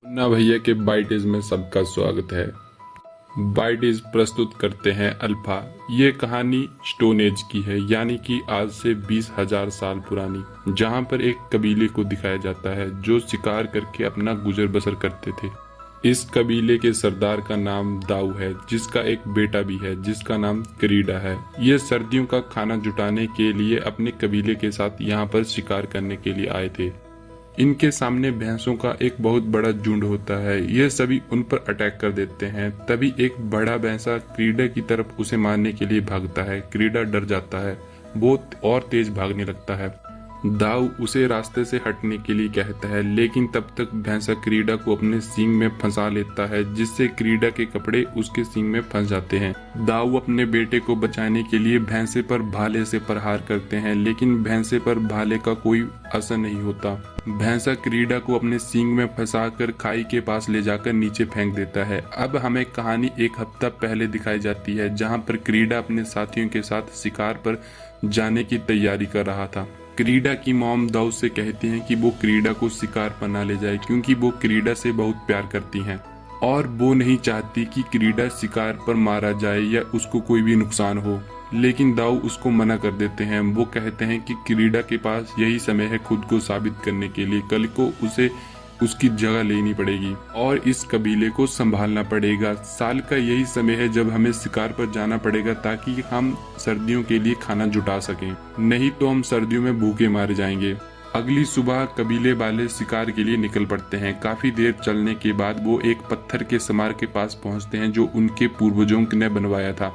ना भैया के बाइटेज में सबका स्वागत है। बाइटेज प्रस्तुत करते हैं अल्फा। ये कहानी स्टोन एज की है, यानी कि आज से 20,000 साल पुरानी, जहां पर एक कबीले को दिखाया जाता है जो शिकार करके अपना गुजर बसर करते थे। इस कबीले के सरदार का नाम दाऊ है, जिसका एक बेटा भी है जिसका नाम क्रीडा है। ये सर्दियों का खाना जुटाने के लिए अपने कबीले के साथ यहाँ पर शिकार करने के लिए आए थे। इनके सामने भैंसों का एक बहुत बड़ा झुंड होता है। ये सभी उन पर अटैक कर देते हैं। तभी एक बड़ा भैंसा क्रीडा की तरफ उसे मारने के लिए भागता है। क्रीडा डर जाता है, बहुत और तेज भागने लगता है। दाऊ उसे रास्ते से हटने के लिए कहता है, लेकिन तब तक भैंसा क्रीडा को अपने सींग में फंसा लेता है, जिससे क्रीडा के कपड़े उसके सींग में फंस जाते हैं। दाऊ अपने बेटे को बचाने के लिए भैंसे पर भाले से प्रहार करते हैं, लेकिन भैंसे पर भाले का कोई असर नहीं होता। भैंसा क्रीडा को अपने सींग में फंसाकर खाई के पास ले जाकर नीचे फेंक देता है। अब हमें कहानी एक हफ्ता पहले दिखाई जाती है, जहाँ पर क्रीडा अपने साथियों के साथ शिकार पर जाने की तैयारी कर रहा था। क्रीडा की मॉम दाऊ से कहती हैं कि वो क्रीडा को शिकार पर ना ले जाए, क्योंकि वो क्रीडा से बहुत प्यार करती हैं और वो नहीं चाहती कि क्रीडा शिकार पर मारा जाए या उसको कोई भी नुकसान हो। लेकिन दाऊ उसको मना कर देते हैं। वो कहते हैं कि क्रीडा के पास यही समय है खुद को साबित करने के लिए। कल को उसे उसकी जगह लेनी पड़ेगी और इस कबीले को संभालना पड़ेगा। साल का यही समय है जब हमें शिकार पर जाना पड़ेगा, ताकि हम सर्दियों के लिए खाना जुटा सकें, नहीं तो हम सर्दियों में भूखे मारे जाएंगे। अगली सुबह कबीले वाले शिकार के लिए निकल पड़ते हैं। काफी देर चलने के बाद वो एक पत्थर के समार के पास पहुंचते हैं जो उनके पूर्वजों ने बनवाया था।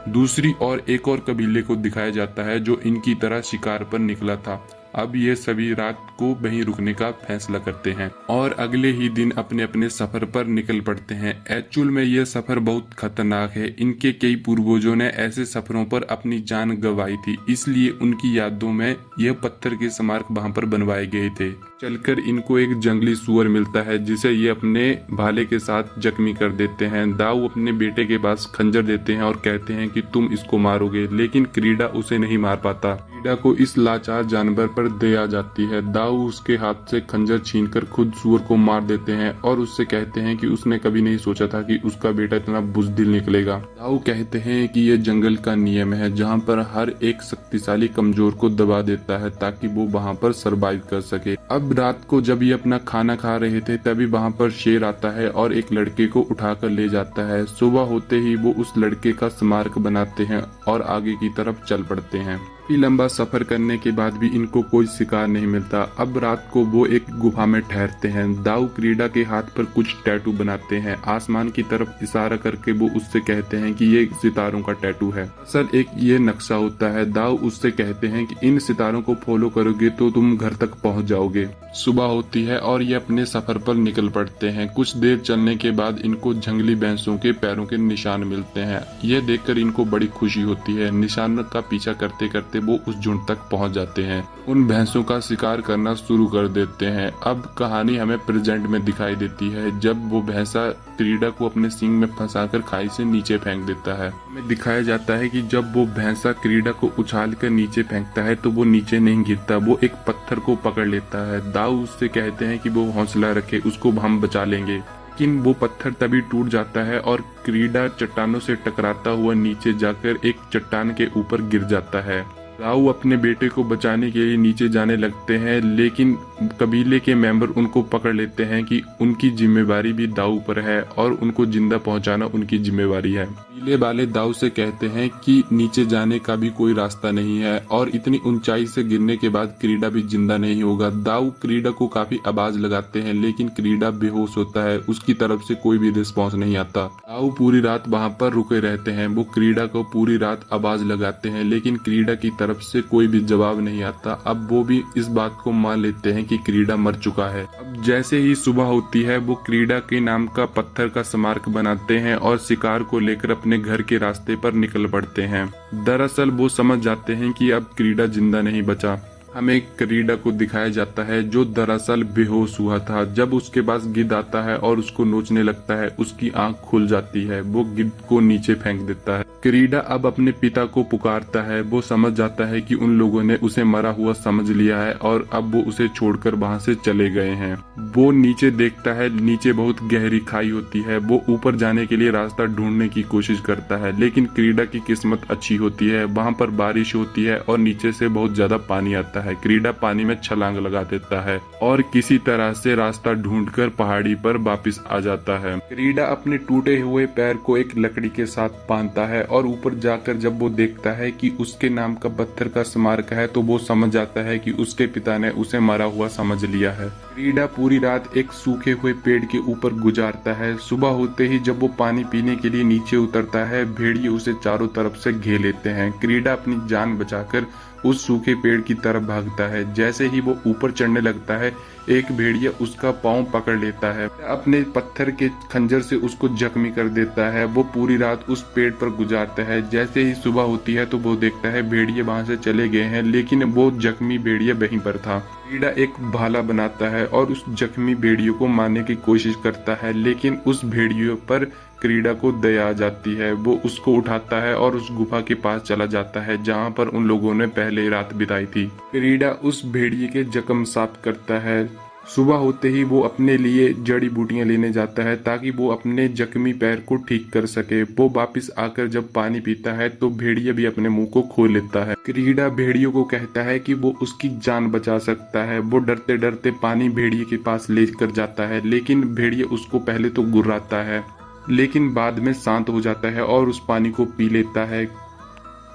दूसरी ओर एक और कबीले को दिखाया जाता है जो इनकी तरह शिकार पर निकला था। अब ये सभी रात को वहीं रुकने का फैसला करते हैं और अगले ही दिन अपने अपने सफर पर निकल पड़ते हैं। एक्चुअल में यह सफर बहुत खतरनाक है। इनके कई पूर्वजों ने ऐसे सफरों पर अपनी जान गंवाई थी, इसलिए उनकी यादों में यह पत्थर के स्मारक वहां पर बनवाए गए थे। चलकर इनको एक जंगली सुअर मिलता है, जिसे ये अपने भाले के साथ जख्मी कर देते हैं। दाऊ अपने बेटे के पास खंजर देते हैं और कहते हैं कि तुम इसको मारोगे, लेकिन क्रीडा उसे नहीं मार पाता। क्रीडा को इस लाचार जानवर पर दया जाती है। दाऊ उसके हाथ से खंजर छीनकर खुद सुअर को मार देते हैं और उससे कहते हैं कि उसने कभी नहीं सोचा था कि उसका बेटा इतना बुज़दिल निकलेगा। दाऊ कहते हैं कि यह जंगल का नियम है, जहाँ पर हर एक शक्तिशाली कमजोर को दबा देता है ताकि वो वहाँ पर सरवाइव कर सके। अब रात को जब ये अपना खाना खा रहे थे, तभी वहाँ पर शेर आता है और एक लड़के को उठाकर ले जाता है। सुबह होते ही वो उस लड़के का स्मारक बनाते हैं और आगे की तरफ चल पड़ते हैं। काफी लंबा सफर करने के बाद भी इनको कोई शिकार नहीं मिलता। अब रात को वो एक गुफा में ठहरते हैं। दाऊ क्रीडा के हाथ पर कुछ टैटू बनाते हैं। आसमान की तरफ इशारा करके वो उससे कहते हैं कि ये सितारों का टैटू है। असल एक ये नक्शा होता है। दाऊ उससे कहते हैं कि इन सितारों को फॉलो करोगे तो तुम घर तक पहुंच जाओगे। सुबह होती है और ये अपने सफर पर निकल पड़ते हैं। कुछ देर चलने के बाद इनको जंगली भैंसों के पैरों के निशान मिलते हैं। यह देखकर इनको बड़ी खुशी होती है। निशान का पीछा करते करते वो उस झुंड तक पहुंच जाते हैं। उन भैंसों का शिकार करना शुरू कर देते हैं। अब कहानी हमें प्रेजेंट में दिखाई देती है, जब वो भैंसा क्रीडा को अपने सींग में फंसाकर खाई से नीचे फेंक देता है। हमें दिखाया जाता है कि जब वो भैंसा क्रीडा को उछाल कर नीचे फेंकता है तो वो नीचे नहीं गिरता, वो एक पत्थर को पकड़ लेता है। दाऊ उससे कहते हैं कि वो हौसला रखे, उसको हम बचा लेंगे। लेकिन वो पत्थर तभी टूट जाता है और क्रीडा चट्टानों से टकराता हुआ नीचे जाकर एक चट्टान के ऊपर गिर जाता है। दाऊ अपने बेटे को बचाने के लिए नीचे जाने लगते हैं, लेकिन कबीले के मेंबर उनको पकड़ लेते हैं कि उनकी जिम्मेवारी भी दाऊ पर है और उनको जिंदा पहुंचाना उनकी जिम्मेवारी है। कबीले वाले दाऊ से कहते हैं कि नीचे जाने का भी कोई रास्ता नहीं है और इतनी ऊंचाई से गिरने के बाद क्रीडा भी जिंदा नहीं होगा। दाऊ क्रीडा को काफी आवाज लगाते हैं, लेकिन क्रीडा बेहोश होता है। उसकी तरफ से कोई भी रिस्पॉन्स नहीं आता। दाऊ पूरी रात वहाँ पर रुके रहते हैं। वो क्रीडा को पूरी रात आवाज लगाते हैं, लेकिन क्रीडा की तरफ से कोई भी जवाब नहीं आता। अब वो भी इस बात को मान लेते हैं कि क्रीडा मर चुका है। अब जैसे ही सुबह होती है, वो क्रीडा के नाम का पत्थर का स्मारक बनाते हैं और शिकार को लेकर अपने घर के रास्ते पर निकल पड़ते हैं। दरअसल वो समझ जाते हैं कि अब क्रीडा जिंदा नहीं बचा। हमें क्रीडा को दिखाया जाता है जो दरअसल बेहोश हुआ था। जब उसके पास गिद्ध आता है और उसको नोचने लगता है, उसकी आंख खुल जाती है, वो गिद्ध को नीचे फेंक देता है। क्रीडा अब अपने पिता को पुकारता है। वो समझ जाता है कि उन लोगों ने उसे मरा हुआ समझ लिया है और अब वो उसे छोड़कर वहां से चले गए हैं। वो नीचे देखता है, नीचे बहुत गहरी खाई होती है। वो ऊपर जाने के लिए रास्ता ढूंढने की कोशिश करता है, लेकिन क्रीडा की किस्मत अच्छी होती है। वहां पर बारिश होती है और नीचे से बहुत ज्यादा पानी आता है। क्रीडा पानी में छलांग लगा देता है और किसी तरह से रास्ता ढूंढकर पहाड़ी पर वापस आ जाता है। क्रीडा अपने टूटे हुए पैर को एक लकड़ी के साथ बांधता है और ऊपर जाकर जब वो देखता है कि उसके नाम का पत्थर का स्मारक है, तो वो समझ जाता है कि उसके पिता ने उसे मरा हुआ समझ लिया है। क्रीडा पूरी रात एक सूखे हुए पेड़ के ऊपर गुजारता है। सुबह होते ही जब वो पानी पीने के लिए नीचे उतरता है, भेड़िए उसे चारों तरफ से घेर लेते हैं। क्रीडा अपनी जान बचाकर उस सूखे पेड़ की तरफ भागता है। जैसे ही वो ऊपर चढ़ने लगता है, एक भेड़िया उसका पांव पकड़ लेता है, अपने पत्थर के खंजर से उसको जख्मी कर देता है। वो पूरी रात उस पेड़ पर गुजारता है। जैसे ही सुबह होती है तो वो देखता है भेड़िए वहां से चले गए हैं, लेकिन वो जख्मी भेड़िया वहीं पर था। क्रीडा एक भाला बनाता है और उस जख्मी भेड़ियों को मारने की कोशिश करता है, लेकिन उस भेड़ियों पर क्रीडा को दया आ जाती है। वो उसको उठाता है और उस गुफा के पास चला जाता है जहाँ पर उन लोगों ने पहले रात बिताई थी। क्रीडा उस भेड़िए के जख्म साफ करता है। सुबह होते ही वो अपने लिए जड़ी बूटियां लेने जाता है ताकि वो अपने जख्मी पैर को ठीक कर सके। वो वापस आकर जब पानी पीता है तो भेड़िया भी अपने मुंह को खोल लेता है। क्रीडा भेड़ियों को कहता है कि वो उसकी जान बचा सकता है। वो डरते डरते पानी भेड़िए के पास लेकर जाता है, लेकिन भेड़िया उसको पहले तो गुर्राता है, लेकिन बाद में शांत हो जाता है और उस पानी को पी लेता है।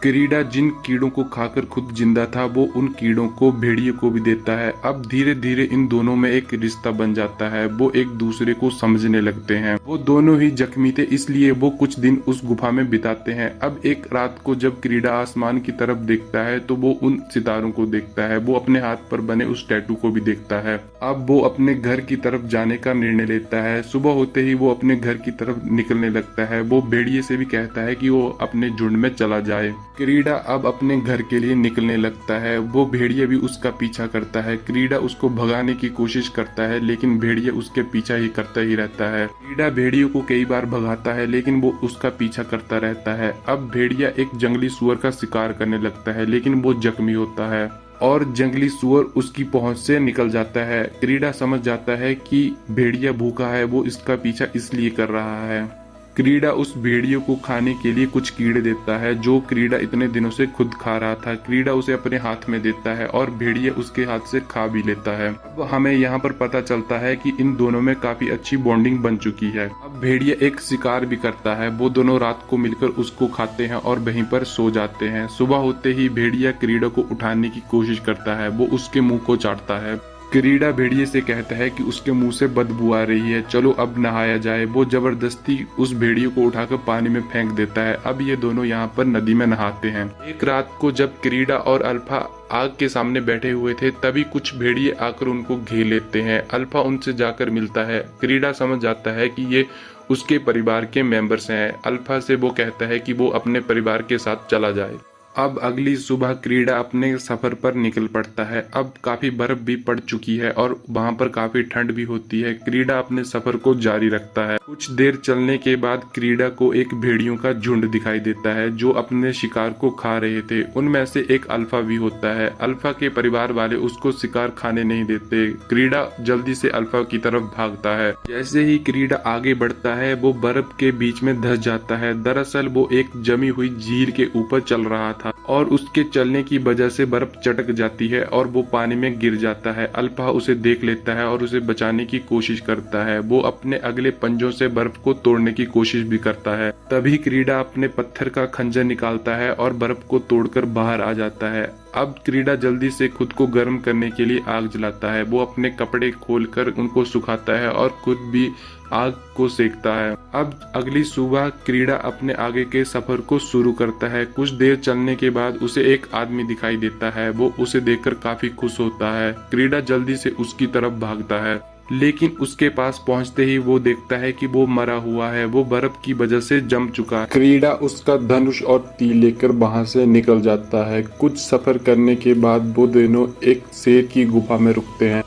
क्रीडा जिन कीड़ों को खाकर खुद जिंदा था, वो उन कीड़ों को भेड़िए को भी देता है। अब धीरे धीरे इन दोनों में एक रिश्ता बन जाता है। वो एक दूसरे को समझने लगते हैं। वो दोनों ही जख्मी थे, इसलिए वो कुछ दिन उस गुफा में बिताते हैं। अब एक रात को जब क्रीडा आसमान की तरफ देखता है तो वो उन सितारों को देखता है। वो अपने हाथ पर बने उस टैटू को भी देखता है। अब वो अपने घर की तरफ जाने का निर्णय लेता है। सुबह होते ही वो अपने घर की तरफ निकलने लगता है। वो भेड़िए से भी कहता है कि वो अपने झुंड में चला जाए। क्रीडा अब अपने घर के लिए निकलने लगता है। वो भेड़िया भी उसका पीछा करता है। क्रीडा उसको भगाने की कोशिश करता है, लेकिन भेड़िया उसके पीछा ही करता ही रहता है। क्रीडा भेड़ियों को कई बार भगाता है, लेकिन वो उसका पीछा करता रहता है। अब भेड़िया एक जंगली सुअर का शिकार करने लगता है, लेकिन वो जख्मी होता है और जंगली सुअर उसकी पहुंच से निकल जाता है। क्रीडा समझ जाता है कि भेड़िया भूखा है, वो इसका पीछा इसलिए कर रहा है। क्रीडा उस भेड़ियों को खाने के लिए कुछ कीड़े देता है जो क्रीडा इतने दिनों से खुद खा रहा था। क्रीडा उसे अपने हाथ में देता है और भेड़िया उसके हाथ से खा भी लेता है। अब हमें यहाँ पर पता चलता है कि इन दोनों में काफी अच्छी बॉन्डिंग बन चुकी है। अब भेड़िया एक शिकार भी करता है। वो दोनों रात को मिलकर उसको खाते हैं और वहीं पर सो जाते हैं। सुबह होते ही भेड़िया क्रीडा को उठाने की कोशिश करता है। वो उसके मुंह को चाटता है। क्रीडा भेड़िए से कहता है कि उसके मुंह से बदबू आ रही है, चलो अब नहाया जाए। वो जबरदस्ती उस भेड़िए को उठाकर पानी में फेंक देता है। अब ये दोनों यहाँ पर नदी में नहाते हैं। एक रात को जब क्रीडा और अल्फा आग के सामने बैठे हुए थे, तभी कुछ भेड़िए आकर उनको घेर लेते हैं। अल्फा उनसे जाकर मिलता है। क्रीडा समझ जाता है कि ये उसके परिवार के मेंबर्स हैं। अल्फा से वो कहता है कि वो अपने परिवार के साथ चला जाए। अब अगली सुबह क्रीडा अपने सफर पर निकल पड़ता है। अब काफी बर्फ भी पड़ चुकी है और वहां पर काफी ठंड भी होती है। क्रीडा अपने सफर को जारी रखता है। कुछ देर चलने के बाद क्रीडा को एक भेड़ियों का झुंड दिखाई देता है जो अपने शिकार को खा रहे थे। उनमें से एक अल्फा भी होता है। अल्फा के परिवार वाले उसको शिकार खाने नहीं देते। क्रीडा जल्दी से अल्फा की तरफ भागता है। जैसे ही क्रीडा आगे बढ़ता है, वो बर्फ के बीच में धंस जाता है। दरअसल वो एक जमी हुई झील के ऊपर चल रहा था और उसके चलने की वजह से बर्फ चटक जाती है और वो पानी में गिर जाता है। अल्फा उसे देख लेता है और उसे बचाने की कोशिश करता है। वो अपने अगले पंजों से बर्फ को तोड़ने की कोशिश भी करता है। तभी क्रीडा अपने पत्थर का खंजर निकालता है और बर्फ को तोड़कर बाहर आ जाता है। अब क्रीडा जल्दी से खुद को गर्म करने के लिए आग जलाता है। वो अपने कपड़े खोलकर उनको सुखाता है और खुद भी आग को सेकता है। अब अगली सुबह क्रीडा अपने आगे के सफर को शुरू करता है। कुछ देर चलने के बाद उसे एक आदमी दिखाई देता है। वो उसे देखकर काफी खुश होता है। क्रीडा जल्दी से उसकी तरफ भागता है। लेकिन उसके पास पहुंचते ही वो देखता है कि वो मरा हुआ है, वो बर्फ की वजह से जम चुका है। क्रीडा उसका धनुष और तीर लेकर वहां से निकल जाता है। कुछ सफर करने के बाद वो दोनों एक शेर की गुफा में रुकते हैं,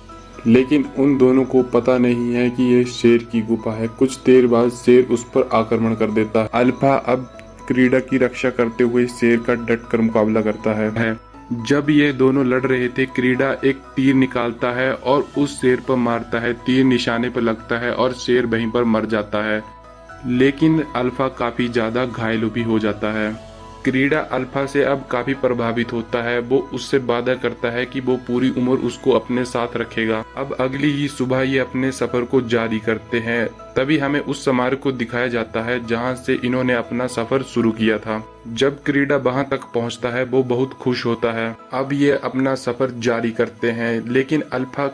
लेकिन उन दोनों को पता नहीं है कि ये शेर की गुफा है। कुछ देर बाद शेर उस पर आक्रमण कर देता है। अल्फा अब क्रीडा की रक्षा करते हुए शेर का डट कर मुकाबला करता है। जब ये दोनों लड़ रहे थे, क्रीडा एक तीर निकालता है और उस शेर पर मारता है। तीर निशाने पर लगता है और शेर वहीं पर मर जाता है, लेकिन अल्फा काफी ज्यादा घायल भी हो जाता है। क्रीडा अल्फा से अब काफी प्रभावित होता है। वो उससे वादा करता है कि वो पूरी उम्र उसको अपने साथ रखेगा। अब अगली ही सुबह ये अपने सफर को जारी करते हैं। तभी हमें उस समारोह को दिखाया जाता है जहां से इन्होंने अपना सफर शुरू किया था। जब क्रीडा वहां तक पहुंचता है वो बहुत खुश होता है। अब ये अपना सफर जारी करते हैं, लेकिन अल्फा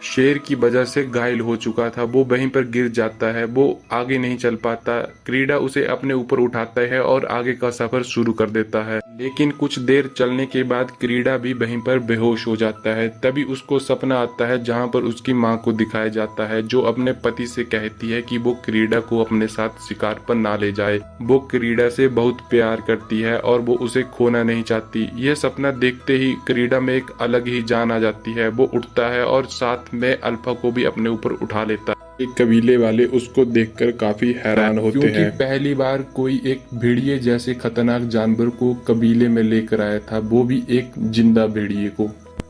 शेर की वजह से घायल हो चुका था। वो वहीं पर गिर जाता है, वो आगे नहीं चल पाता। क्रीडा उसे अपने ऊपर उठाता है और आगे का सफर शुरू कर देता है, लेकिन कुछ देर चलने के बाद क्रीडा भी वहीं पर बेहोश हो जाता है। तभी उसको सपना आता है जहां पर उसकी मां को दिखाया जाता है, जो अपने पति से कहती है कि वो क्रीडा को अपने साथ शिकार पर ना ले जाए। वो क्रीडा से बहुत प्यार करती है और वो उसे खोना नहीं चाहती। यह सपना देखते ही क्रीडा में एक अलग ही जान आ जाती है। वो उठता है और साथ में अल्फा को भी अपने ऊपर उठा लेता है। एक कबीले वाले उसको देखकर काफी हैरान होते हैं, क्योंकि पहली बार कोई एक भेड़िए जैसे खतरनाक जानवर को कबीले में लेकर आया था, वो भी एक जिंदा भेड़िए को।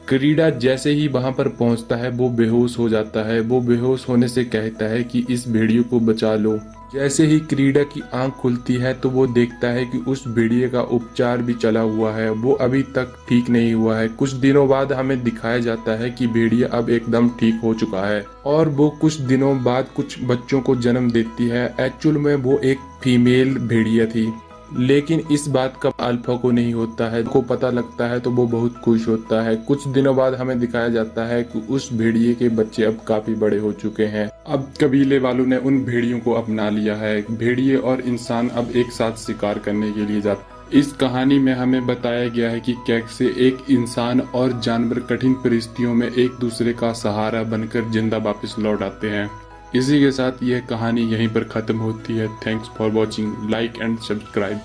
क्रीडा जैसे ही वहां पर पहुंचता है वो बेहोश हो जाता है। वो बेहोश होने से कहता है कि इस भेड़िए को बचा लो। जैसे ही क्रीडा की आंख खुलती है तो वो देखता है कि उस भेड़िए का उपचार भी चला हुआ है, वो अभी तक ठीक नहीं हुआ है। कुछ दिनों बाद हमें दिखाया जाता है कि भेड़िया अब एकदम ठीक हो चुका है और वो कुछ दिनों बाद कुछ बच्चों को जन्म देती है। एक्चुअल में वो एक फीमेल भेड़िया थी, लेकिन इस बात का अल्फा को नहीं होता है। को पता लगता है तो वो बहुत खुश होता है। कुछ दिनों बाद हमें दिखाया जाता है कि उस भेड़िए के बच्चे अब काफी बड़े हो चुके हैं। अब कबीले वालों ने उन भेड़ियों को अपना लिया है। भेड़िए और इंसान अब एक साथ शिकार करने के लिए जाते। इस कहानी में हमें बताया गया है कि कैसे एक इंसान और जानवर कठिन परिस्थितियों में एक दूसरे का सहारा बनकर जिंदा वापस लौट आते हैं। इसी के साथ यह कहानी यहीं पर खत्म होती है। Thanks for watching, like and subscribe.